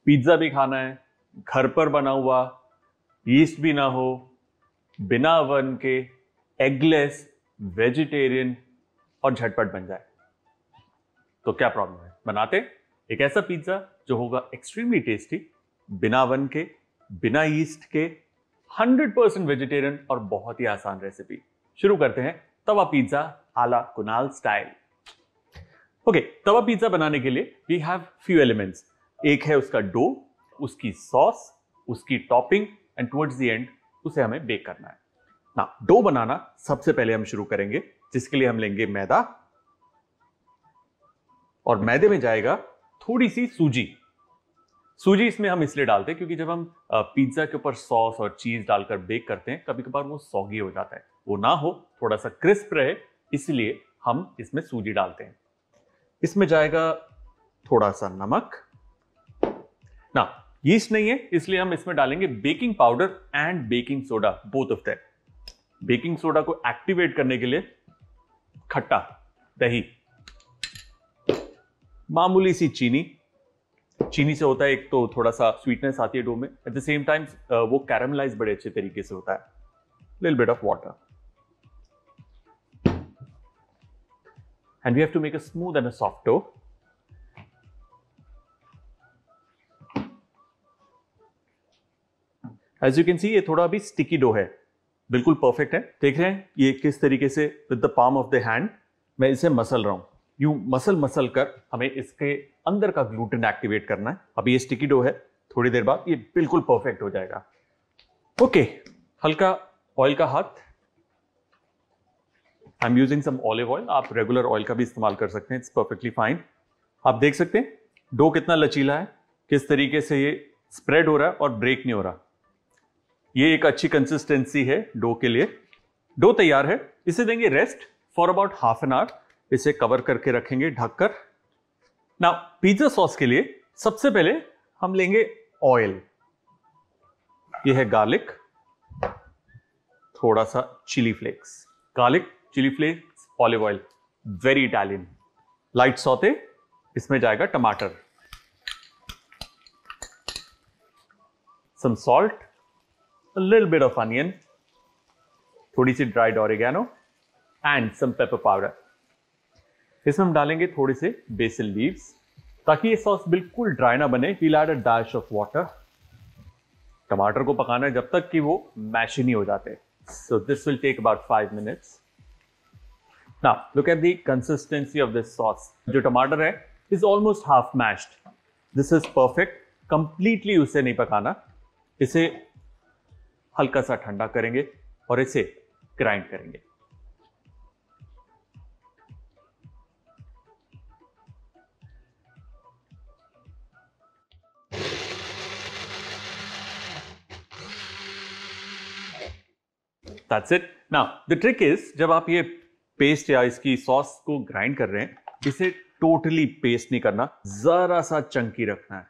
Pizza भी खाना है, घर पर बना हुआ, यीस्ट भी ना हो, बिना ओवन के, एगलेस, वेजिटेरियन और झटपट बन जाए। तो क्या प्रॉब्लम है, बनाते एक ऐसा पिज्जा जो होगा एक्सट्रीमली टेस्टी, बिना ओवन के, बिना यीस्ट के, 100% वेजिटेरियन और बहुत ही आसान रेसिपी। शुरू करते हैं तवा पिज्जा आला कुणाल स्टाइल। ओके, तवा पिज्जा बनाने के लिए वी हैव फ्यू एलिमेंट्स। एक है उसका डो, उसकी सॉस, उसकी topping and towards the end उसे हमें बेक करना है ना। डो बनाना सबसे पहले हम शुरू करेंगे, जिसके लिए हम लेंगे मैदा और मैदे में जाएगा थोड़ी सी सूजी। सूजी इसमें हम इसलिए डालते हैं क्योंकि जब हम पिज्जा के ऊपर सॉस और चीज डालकर बेक करते हैं कभी कभार वो सॉगी हो जाता है, वो ना हो, थोड़ा सा क्रिस्प रहे, इसलिए हम इसमें सूजी डालते हैं। इसमें जाएगा थोड़ा सा नमक ना, यीस्ट नहीं है इसलिए हम इसमें डालेंगे baking powder and baking soda, both of that. Baking soda को एक्टिवेट करने के लिए खट्टा दही, मामूली सी चीनी। चीनी से होता है एक तो थोड़ा सा स्वीटनेस आती है डो में, एट द सेम टाइम वो कैरामलाइज बड़े अच्छे तरीके से होता है। Little bit of water and we have to make a smooth and a soft dough. As you can see ये थोड़ा अभी स्टिकी डो है, बिल्कुल परफेक्ट है। देख रहे हैं ये किस तरीके से with the palm of the hand मैं इसे मसल रहा हूं। यूं मसल कर हमें इसके अंदर का ग्लूटेन एक्टिवेट करना है। अभी ये स्टिकी डो है, थोड़ी देर बाद ये बिल्कुल परफेक्ट हो जाएगा। ओके, हल्का ऑयल का हाथ, I am using some olive oil, आप रेगुलर ऑयल का भी इस्तेमाल कर सकते हैं, इट्स परफेक्टली फाइन। आप देख सकते हैं डो कितना लचीला है, किस तरीके से ये स्प्रेड हो रहा है और ब्रेक नहीं हो रहा। ये एक अच्छी कंसिस्टेंसी है डो के लिए। डो तैयार है, इसे देंगे rest for about half an hour. इसे कवर करके रखेंगे ढककर। ना पिज्जा सॉस के लिए सबसे पहले हम लेंगे ऑयल। ये है गार्लिक, थोड़ा सा chilli flakes, garlic, chilli flakes, olive oil, very Italian. Light sauté, इसमें जाएगा टमाटर, some salt, a little bit of onion, थोड़ी सी dried oregano and some pepper powder. इसमें हम डालेंगे थोड़े से बेसिल लीव्स ताकि ये सॉस बिल्कुल ड्राई ना बने। we'll add a dash of water। टमाटर को पकाना है जब तक कि वो मैश नहीं हो जाते। so this will take about 5 minutes। now look at the consistency of this sauce। जो टमाटर है is almost half mashed। this is perfect। completely उसे नहीं पकाना, इसे हल्का सा ठंडा करेंगे और इसे ग्राइंड करेंगे। That's it। Now the trick is जब आप ये पेस्ट या इसकी सॉस को ग्राइंड कर रहे हैं, इसे टोटली पेस्ट नहीं करना, जरा सा चंकी रखना है।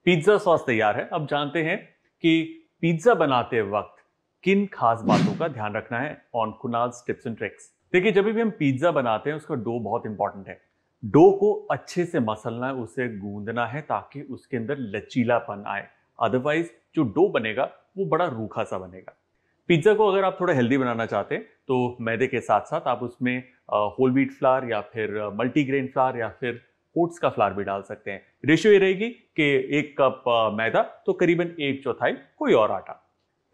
पिज्जा सॉस तैयार है। अब जानते हैं कि पिज्जा बनाते वक्त किन खास बातों का ध्यान रखना है on Kunal's tips and tricks. देखिए, जब भी हम पिज्जा बनाते हैं उसका डो बहुत इंपॉर्टेंट है। डो को अच्छे से मसलना है, उसे गूंदना है ताकि उसके अंदर लचीलापन आए। अदरवाइज जो डो बनेगा वो बड़ा रूखा सा बनेगा। पिज्जा को अगर आप थोड़ा हेल्दी बनाना चाहते हैं तो मैदे के साथ साथ आप उसमें होल व्हीट फ्लावर या फिर मल्टीग्रेन फ्लावर या फिर ओट्स का फ्लावर भी डाल सकते हैं। रेशियो ये रहेगी कि 1 कप मैदा तो करीबन 1/4 कोई और आटा।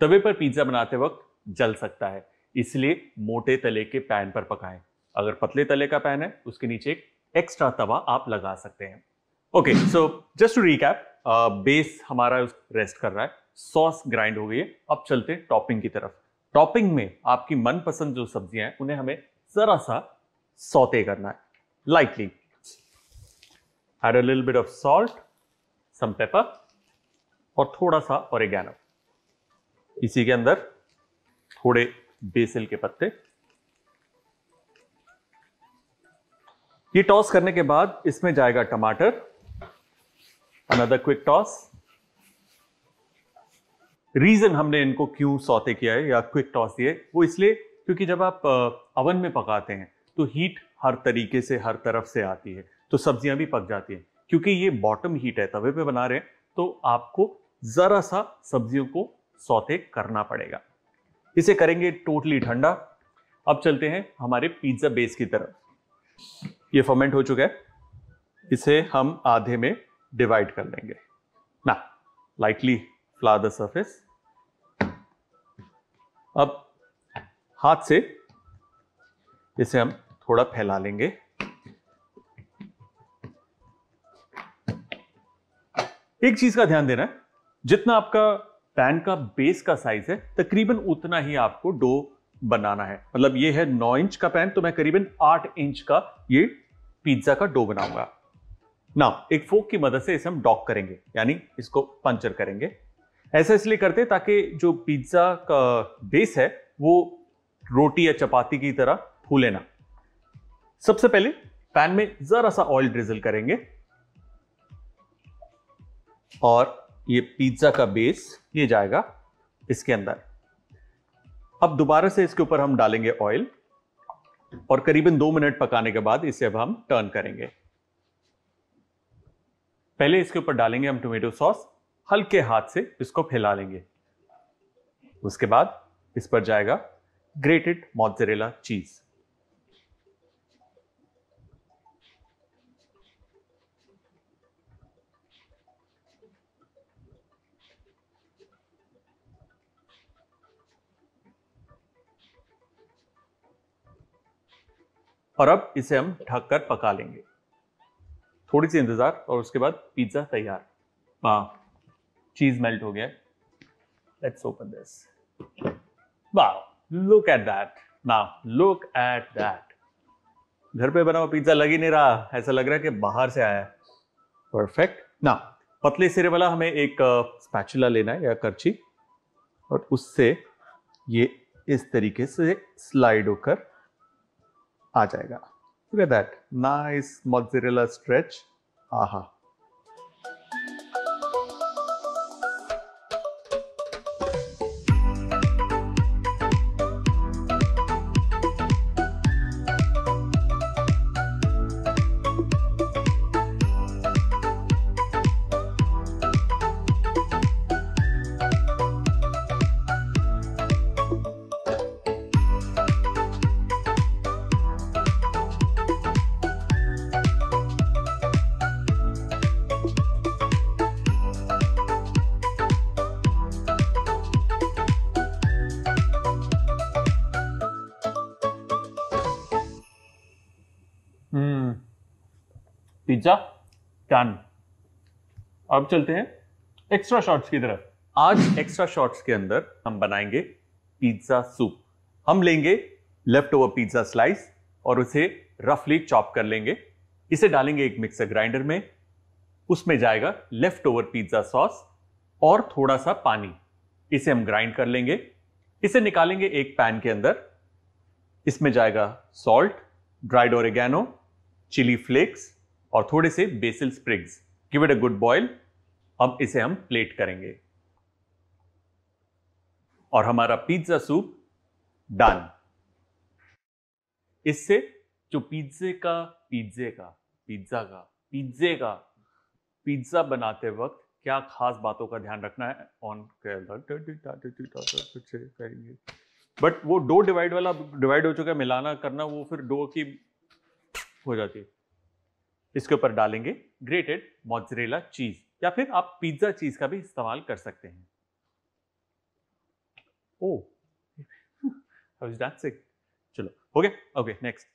तवे पर पिज्जा बनाते वक्त जल सकता है, इसलिए मोटे तले के पैन पर पकाएं। अगर पतले तले का पैन है उसके नीचे एक एक्स्ट्रा तवा आप लगा सकते हैं। Okay, so just to recap, base हमारा रेस्ट कर रहा है, सॉस ग्राइंड हो गई है। अब चलते हैं टॉपिंग की तरफ। टॉपिंग में आपकी मनपसंद जो सब्जियां हैं उन्हें हमें जरा सा सौते करना है, lightly. Add a little bit of salt, some pepper और थोड़ा सा ऑरिगेनो। इसी के अंदर थोड़े बेसिल के पत्ते। ये टॉस करने के बाद इसमें जाएगा टमाटर, another quick toss। रीजन हमने इनको क्यों सौते किया है या क्विक टॉस दिए, वो इसलिए क्योंकि जब आप अवन में पकाते हैं तो हीट हर तरीके से हर तरफ से आती है तो सब्जियां भी पक जाती हैं। क्योंकि ये बॉटम हीट है, तवे पे बना रहे हैं, तो आपको जरा सा सब्जियों को सौते करना पड़ेगा। इसे करेंगे टोटली ठंडा। अब चलते हैं हमारे पिज्जा बेस की तरफ। ये फर्मेंट हो चुका है, इसे हम आधे में डिवाइड कर लेंगे ना। Lightly flower the surface. अब हाथ से इसे हम थोड़ा फैला लेंगे। एक चीज का ध्यान देना है, जितना आपका पैन का बेस का साइज है तकरीबन उतना ही आपको डो बनाना है। मतलब ये है 9 इंच का पैन, तो मैं करीबन 8 इंच का ये पिज्जा का डो बनाऊंगा ना। एक फोक की मदद से इसे हम डॉक करेंगे, यानी इसको पंचर करेंगे। ऐसा इसलिए करते हैं ताकि जो पिज्जा का बेस है वो रोटी या चपाती की तरह फूले ना। सबसे पहले पैन में जरा सा ऑयल ड्रिजल करेंगे और ये पिज्जा का बेस ये जाएगा इसके अंदर। अब दोबारा से इसके ऊपर हम डालेंगे ऑयल और करीबन 2 मिनट पकाने के बाद इसे अब हम टर्न करेंगे। पहले इसके ऊपर डालेंगे हम टोमेटो सॉस, हल्के हाथ से इसको फैला लेंगे। उसके बाद इस पर जाएगा ग्रेटेड मोज़रेला चीज। और अब इसे हम ढककर पका लेंगे। थोड़ी सी इंतजार और उसके बाद पिज्जा तैयार। हाँ, चीज मेल्ट हो गया। Let's open this. Wow, look at that. Now look at that. घर पे बना हुआ पिज्जा लग ही नहीं रहा, ऐसा लग रहा है कि बाहर से आया है। परफेक्ट। ना पतले सिरे वाला हमें एक स्पैचुला लेना है या करछी, और उससे ये इस तरीके से स्लाइड होकर आ जाएगा। Look at that, nice mozzarella stretch. आहा। Pizza done. अब चलते हैं एक्स्ट्रा शॉट्स की तरफ। आज एक्स्ट्रा शॉट्स के अंदर हम बनाएंगे पिज्जा सूप। हम लेंगे लेफ्ट ओवर पिज्जा स्लाइस और उसे रफली चॉप कर लेंगे। इसे डालेंगे एक मिक्सर ग्राइंडर में। उसमें जाएगा लेफ्ट ओवर पिज्जा सॉस और थोड़ा सा पानी। इसे हम ग्राइंड कर लेंगे। इसे निकालेंगे एक पैन के अंदर। इसमें जाएगा salt, dried oregano, chilli flakes और थोड़े से basil sprigs. Give it a good boil. अब इसे हम प्लेट करेंगे और हमारा पिज्जा सूप डन। इससे जो पिज्जा बनाते वक्त क्या खास बातों का ध्यान रखना है बट वो डो डिवाइड हो चुका है, मिलाना करना वो फिर डो की हो जाती है। इसके ऊपर डालेंगे ग्रेटेड मोज़रेला चीज, या फिर आप पिज्जा चीज का भी इस्तेमाल कर सकते हैं। ओह, I was dancing। चलो हो गया। Okay, next.